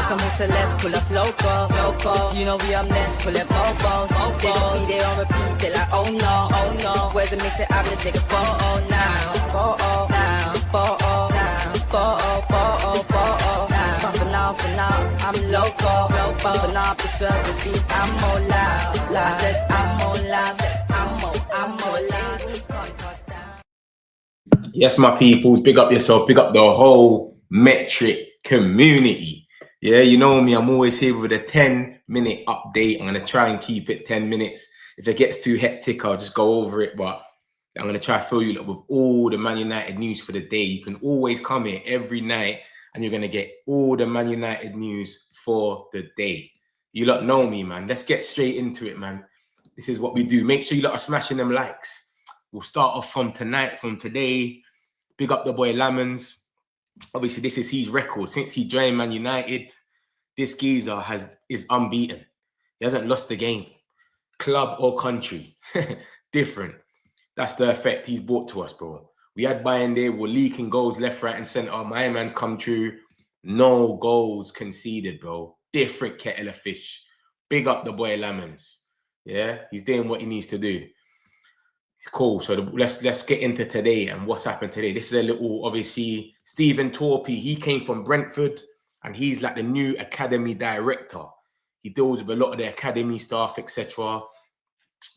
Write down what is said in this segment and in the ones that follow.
Some celebs pull up loco. You know we up next, pull up bobos. They don't be there on repeat, they like, oh no. Where's the mix it up, let's take a photo now. For now, I'm loco. For now, I preserve the beat, I'm more loud. I said I'm more loud, I'm more loud. Yes, my peoples, big up yourself, big up the whole metric community. Yeah, you know me, I'm always here with a 10-minute update. I'm going to try and keep it 10 minutes. If it gets too hectic, I'll just go over it, but I'm going to try to fill you up with all the Man United news for the day. You can always come here every night and you're going to get all the Man United news for the day. You lot know me, man. Let's get straight into it, man. This is what we do. Make sure you lot are smashing them likes. We'll start off from tonight, from today. Big up the boy Lamans. Obviously, this is his record. Since he joined Man United, this geezer is unbeaten. He hasn't lost a game. Club or country. Different. That's the effect he's brought to us, bro. We had Bayern there, we're leaking goals left, right, and centre. My man's come true. No goals conceded, bro. Different kettle of fish. Big up the boy Lamans. Yeah, he's doing what he needs to do. Cool. So let's get into today and what's happened today. This is a little, obviously, Stephen Torpey. He came from Brentford and he's like the new academy director. He deals with a lot of the academy staff, etc.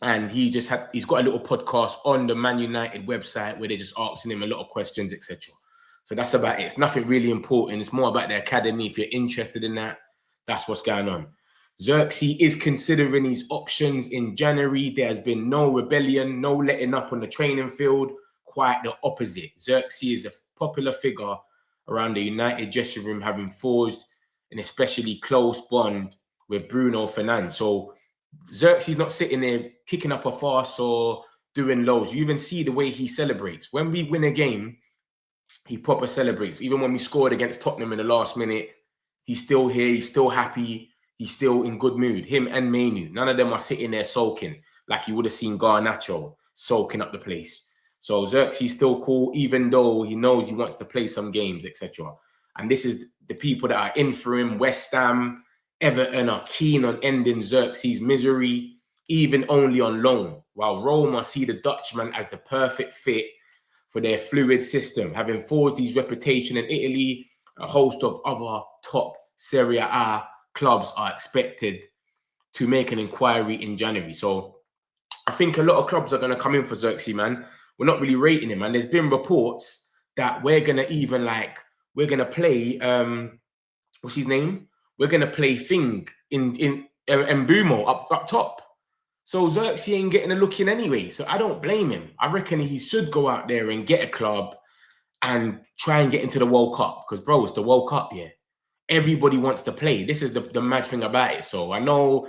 And he's got a little podcast on the Man United website where they're just asking him a lot of questions, etc. So that's about it. It's nothing really important. It's more about the academy. If you're interested in that, that's what's going on. Xerxi is considering his options in January. There has been no rebellion, no letting up on the training field. Quite the opposite. Xerxi is a popular figure around the United dressing room, having forged an especially close bond with Bruno Fernandes. So Xerxi's not sitting there kicking up a fuss or doing lows. You even see the way he celebrates. When we win a game, he proper celebrates. Even when we scored against Tottenham in the last minute, he's still here. He's still happy. He's still in good mood. Him and Manu. None of them are sitting there sulking like you would have seen Garnacho sulking up the place. So Xerxi's still cool, even though he knows he wants to play some games, etc. And this is the people that are in for him. West Ham, Everton are keen on ending Xerxi's misery, even only on loan, while Roma see the Dutchman as the perfect fit for their fluid system. Having forged his reputation in Italy, a host of other top Serie A clubs are expected to make an inquiry in January. So I think a lot of clubs are going to come in for Xerxi, man. We're not really rating him, man. There's been reports that we're going to play, what's his name? We're going to play Thing in Mbumo up top. So Xerxi ain't getting a look in anyway. So I don't blame him. I reckon he should go out there and get a club and try and get into the World Cup. Because, bro, it's the World Cup, yeah. Everybody wants to play. This is the mad thing about it. So I know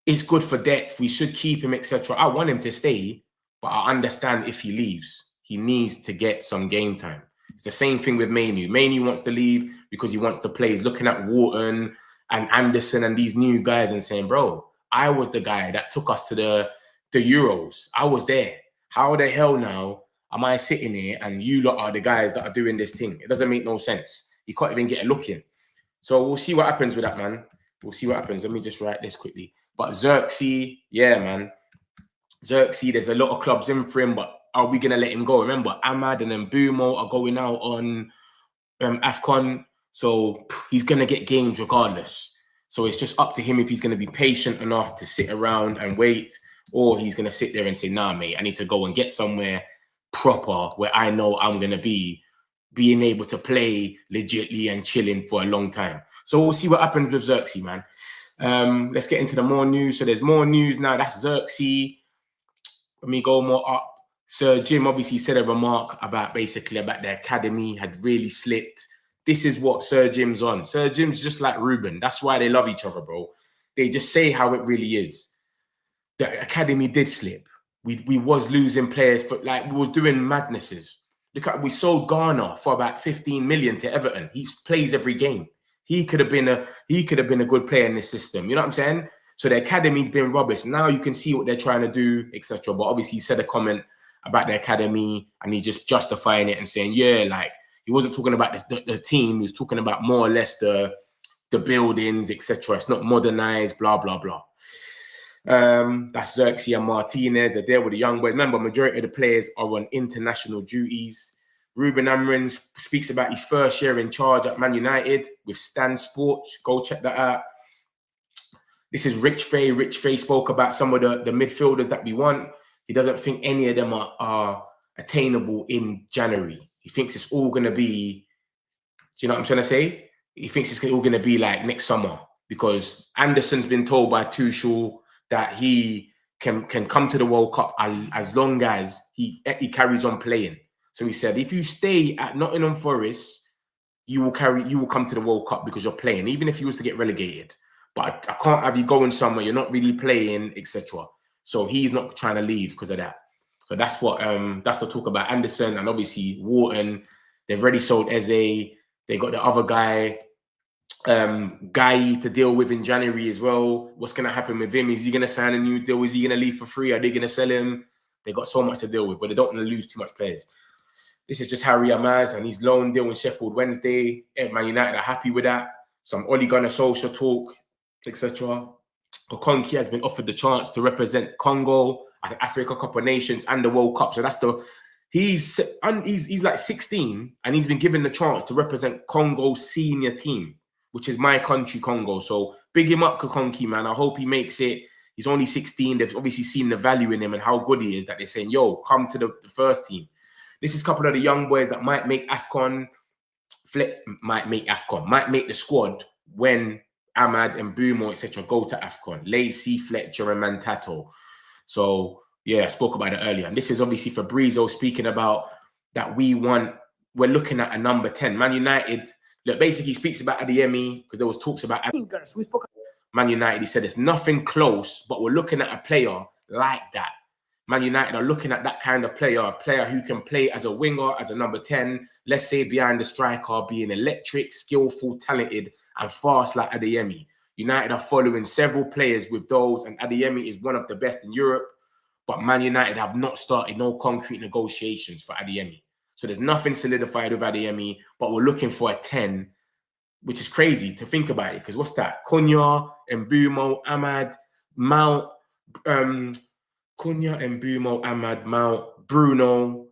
it's good for depth. We should keep him, etc. I want him to stay, but I understand if he leaves, he needs to get some game time. It's the same thing with Manu. Manu wants to leave because he wants to play. He's looking at Wharton and Anderson and these new guys and saying, bro, I was the guy that took us to the Euros. I was there. How the hell now am I sitting here and you lot are the guys that are doing this thing? It doesn't make no sense. You can't even get a look in. So we'll see what happens with that, man. We'll see what happens. Let me just write this quickly. But Xerxi, yeah, man. Xerxi, there's a lot of clubs in for him, but are we going to let him go? Remember, Ahmad and Mbumo are going out on AFCON. So he's going to get games regardless. So it's just up to him if he's going to be patient enough to sit around and wait, or he's going to sit there and say, nah, mate, I need to go and get somewhere proper where I know I'm going to be being able to play legitly and chilling for a long time. So we'll see what happens with Xerxi, man. Let's get into the more news. So there's more news now. That's Xerxi. Let me go more up. Sir Jim obviously said a remark about the academy had really slipped. This is what Sir Jim's on. Sir Jim's just like Ruben. That's why they love each other, bro. They just say how it really is. The academy did slip. We was losing players for we was doing madnesses. Look at, we sold Garner for about 15 million to Everton. He plays every game. He could have been a good player in this system. You know what I'm saying? So the academy's been rubbish. Now you can see what they're trying to do, etc. But obviously he said a comment about the academy and he's just justifying it and saying, yeah, like he wasn't talking about the team. He was talking about more or less the the buildings, etc. It's not modernized, blah, blah, blah. That's Xerxi and Martinez. They're there with the young boys. Remember, majority of the players are on international duties. Ruben Amorim speaks about his first year in charge at Man United with Stan Sports. Go check that out. This is Rich Fay. Rich Fay spoke about some of the midfielders that we want. He doesn't think any of them are attainable in January. He thinks it's all going to be, do you know what I'm trying to say? He thinks it's all going to be like next summer, because Anderson's been told by Tuchel that he can come to the World Cup as long as he carries on playing. So he said, if you stay at Nottingham Forest, you will come to the World Cup because you're playing, even if you was to get relegated. But I can't have you going somewhere you're not really playing, etc. So he's not trying to leave because of that. So that's what that's the talk about Anderson, and obviously Wharton. They've already sold Eze. They got the other guy, Guy, to deal with in January as well. What's going to happen with him? Is he going to sign a new deal? Is he going to leave for free? Are they going to sell him? They got so much to deal with, but they don't want to lose too much players. This is just Harry Amaz and his loan deal in Sheffield Wednesday. Man United are happy with that. Some Ole Gunnar Solskjaer talk, etc. Okonkwo has been offered the chance to represent Congo at the Africa Cup of Nations and the World Cup. So that's he's like 16 and he's been given the chance to represent Congo's senior team, which is my country, Congo. So big him up, Okonkwo, man. I hope he makes it. He's only 16. They've obviously seen the value in him and how good he is, that they're saying, yo, come to the first team. This is a couple of the young boys that might make AFCON, might make the squad when Ahmad and Bumo, etc. go to AFCON. Lacey, Fletcher, and Mantato. So, yeah, I spoke about it earlier. And this is obviously Fabrizio speaking about that we're looking at a number 10. Man United, look, basically speaks about Adeyemi, because there was talks about Man United. He said it's nothing close, but we're looking at a player like that. Man United are looking at that kind of player, a player who can play as a winger, as a number 10, let's say behind the striker, being electric, skillful, talented, and fast like Adeyemi. United are following several players with those, and Adeyemi is one of the best in Europe, but Man United have not started no concrete negotiations for Adeyemi. So there's nothing solidified with Adeyemi, but we're looking for a 10, which is crazy to think about it, because what's that? Cunha, Mbumo, Ahmad, Mount, Cunha, Mbumo, Ahmad, Mount, Bruno,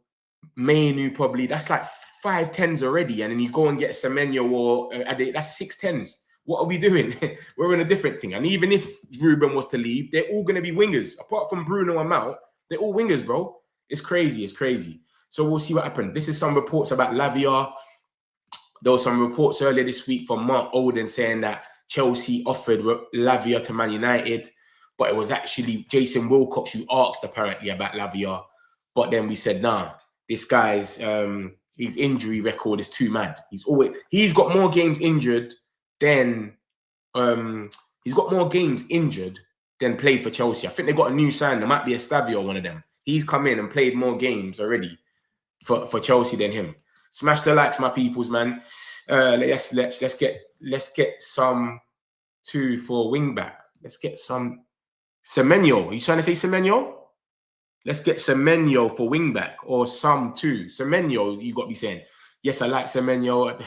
Mainu probably. That's like 5 10s already. And then you go and get Semenyo or that's 6 10s. What are we doing? We're in a different thing. And even if Ruben was to leave, they're all going to be wingers. Apart from Bruno and Mount, they're all wingers, bro. It's crazy. It's crazy. So we'll see what happens. This is some reports about Lavia. There were some reports earlier this week from Mark Olden saying that Chelsea offered Lavia to Man United, but it was actually Jason Wilcox who asked apparently about Lavia. But then we said, nah, this guy's his injury record is too mad. He's got more games injured than played for Chelsea. I think they got a new sign. There might be Estavio, one of them. He's come in and played more games already for Chelsea than him. Smash the likes, my peoples, man. Let's get some 2 for wing back. Let's get some Semenyo. Are you trying to say Semenyo? Let's get Semenyo for wing back, or some 2. Semenyo, you got me saying. Yes, I like Semenyo.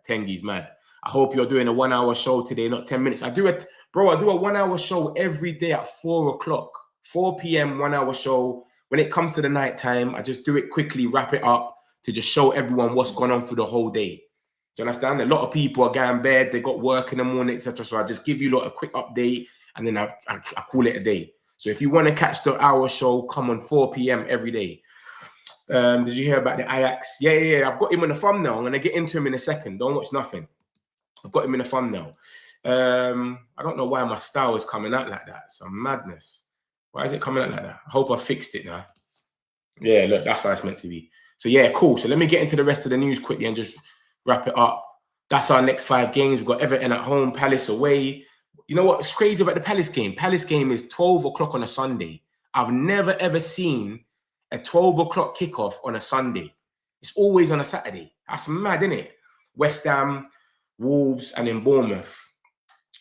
Tengi's mad. I hope you're doing a 1-hour show today, not 10 minutes. I do a 1-hour show every day at 4 o'clock, 4 p.m. 1-hour show. When it comes to the night time, I just do it quickly, wrap it up to just show everyone what's going on for the whole day. Do you understand? A lot of people are going to bed, they got work in the morning, etc. So I just give you a quick update, and then I call it a day. So if you want to catch the hour show, come on 4 p.m. every day. Did you hear about the Ajax? Yeah. I've got him in the thumbnail. I'm going to get into him in a second. Don't watch nothing. I've got him in the thumbnail. I don't know why my style is coming out like that. It's some madness. Why is it coming out like that? I hope I fixed it now. Yeah, look, that's how it's meant to be. So yeah, cool. So let me get into the rest of the news quickly and just wrap it up. That's our next 5 games. We've got Everton at home, Palace away. You know what's crazy about the Palace game? Palace game is 12 o'clock on a Sunday. I've never, ever seen a 12 o'clock kickoff on a Sunday. It's always on a Saturday. That's mad, isn't it? West Ham, Wolves, and then Bournemouth.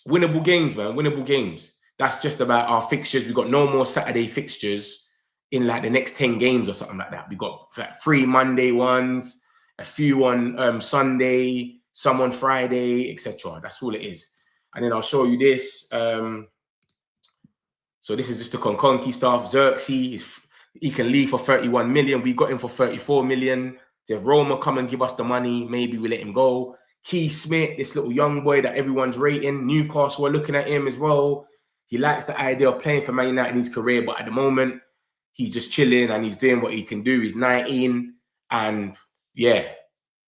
Winnable games, man. Winnable games. That's just about our fixtures. We've got no more Saturday fixtures in like the next 10 games or something like that. We got like 3 Monday ones, a few on Sunday, some on Friday, etc. That's all it is. And then I'll show you this. So this is just the Konkonki stuff. Xerxi, he can leave for 31 million. We got him for 34 million. If Roma come and give us the money, maybe we let him go. Keith Smith, this little young boy that everyone's rating. Newcastle are looking at him as well. He likes the idea of playing for Man United in his career, but at the moment, he's just chilling and he's doing what he can do. He's 19, and yeah,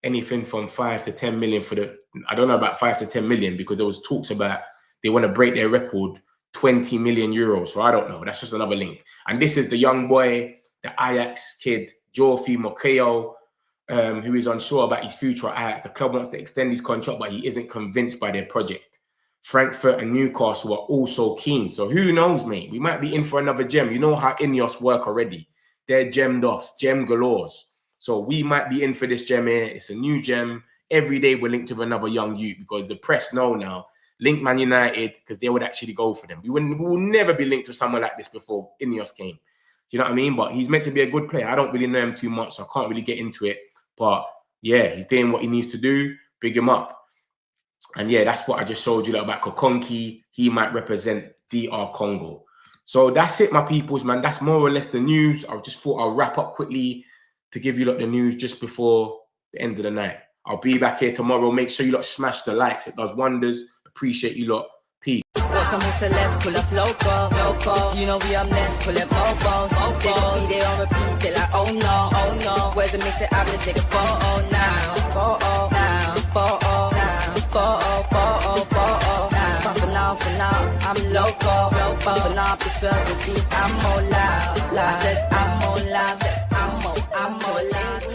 anything from 5 to 10 million for the, I don't know about 5 to 10 million, because there was talks about they want to break their record, 20 million euros. So I don't know. That's just another link. And this is the young boy, the Ajax kid, Jofi Mokeo, who is unsure about his future at Ajax. The club wants to extend his contract, but he isn't convinced by their project. Frankfurt and Newcastle are also keen. So who knows, mate? We might be in for another gem. You know how Ineos work already. They're gemmed off, gem galores. So we might be in for this gem here. It's a new gem. Every day we're linked with another young youth, because the press know now. Link Man United, because they would actually go for them. We will never be linked to someone like this before Ineos came. Do you know what I mean? But he's meant to be a good player. I don't really know him too much, so I can't really get into it. But yeah, he's doing what he needs to do. Big him up. And yeah, that's what I just showed you about Konkonki. He might represent DR Congo. So that's it, my peoples, man. That's more or less the news. I just thought I'll wrap up quickly to give you the news just before the end of the night. I'll be back here tomorrow. Make sure you smash the likes. It does wonders. Appreciate you lot. Peace. Someone said let's pull up local. You know we up next, pull up mobos. They don't be there on repeat, they like, oh no. Where's the mix it up, let's take a photo now. For now, I'm local. For now, preserve the beat, I'm more loud. I said I'm more loud, I'm more loud.